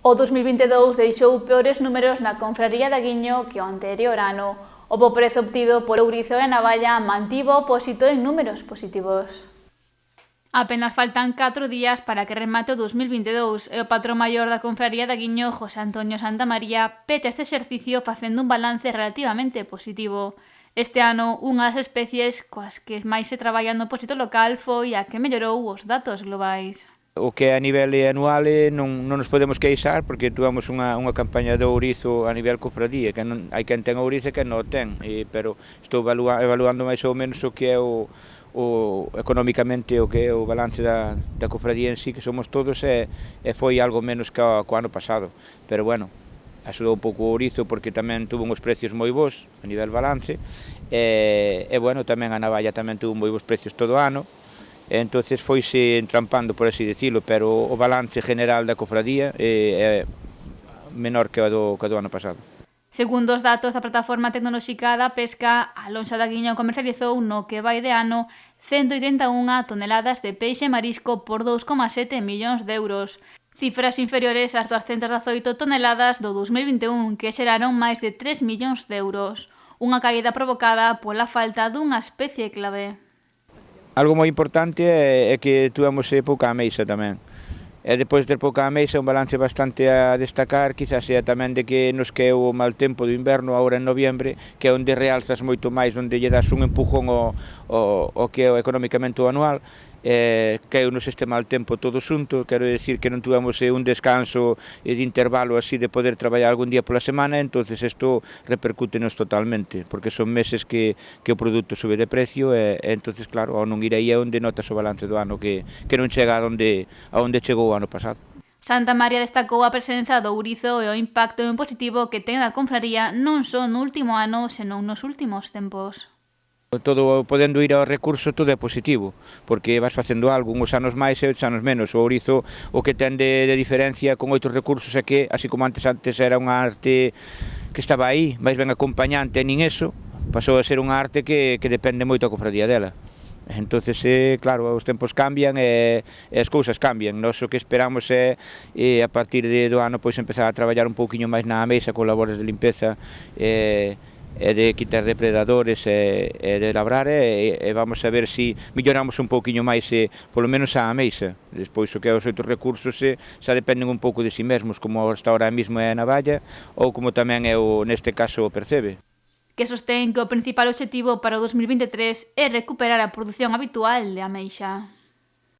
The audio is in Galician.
O 2022 deixou peores números na confraría de Aguiño que o anterior ano. O bo prezo obtido por ourizo e navalla mantivo o pósito en números positivos. Apenas faltan 4 días para que remate o 2022 e o patrón maior da confraría de Aguiño, José Antonio Santamaría, pecha este exercicio facendo un balance relativamente positivo. Este ano, unha das especies coas que máis se traballa no pósito local foi a que mellorou os datos globais. O que é a nivel anual non nos podemos queixar porque tuvamos unha campaña de ourizo a nivel cofradía, que non, hai quen ten ourizo e quen non o ten, pero estou evaluando máis ou menos o que é o económicamente o que é o balance da cofradía en sí, que somos todos, e foi algo menos que o ano pasado, pero bueno, axudou un pouco o ourizo porque tamén tuvo uns precios moi bons a nivel balance, e bueno, tamén a navalla tamén tuvo moi bons precios todo o ano. Entonces foise entrampando, por así decirlo, pero o balance general da cofradía é menor que o do ano pasado. Segundo os datos da plataforma tecnolóxica da pesca, a lonxa de Aguiño comercializou no que vai de ano 181 toneladas de peixe marisco por 2,7 millóns de euros, cifras inferiores ás 218 toneladas do 2021, que xeraron máis de 3 millóns de euros, unha caída provocada pola falta dunha especie clave. Algo moi importante é que tuvemos pouca ameixa tamén. E depois de ter pouca ameixa, un balance bastante a destacar, quizás sea tamén de que nos caeu o mal tempo do inverno agora en noviembre, que é onde realzas moito máis, onde lle das un empujón ao que é económicamente o anual, caeu-nos este mal tempo todo xunto, quero dicir que non tuvemos un descanso de intervalo así de poder traballar algún día pola semana, entonces isto repercútenos totalmente, porque son meses que o produto sube de precio e entonces claro, ao non ir aí é onde notas o balance do ano que non chega a onde chegou o ano pasado. Santamaría destacou a presenza do ourizo e o impacto en positivo que ten a confraría non só no último ano, senón nos últimos tempos. Todo podendo ir ao recurso, todo é positivo, porque vas facendo algo, uns anos máis e outros anos menos. O ourizo o que ten de diferencia con outros recursos é que, así como antes era unha arte que estaba aí, máis ben acompañante, nin eso, pasou a ser unha arte que depende moito a cofradía dela. Entonces, claro, os tempos cambian e as cousas cambian. Nós o que esperamos é a partir do ano pois empezar a traballar un pouquiño máis na ameixa con labores de limpeza e de quitar depredadores e de labrar e vamos a ver se melloramos un pouquiño máis polo menos a ameixa. Despois o que é os outros recursos xa dependen un pouco de si mesmos, como hasta ahora mesmo é a navalla ou como tamén é neste caso o percebe. Que sostén que o principal obxectivo para o 2023 é recuperar a produción habitual de ameixa.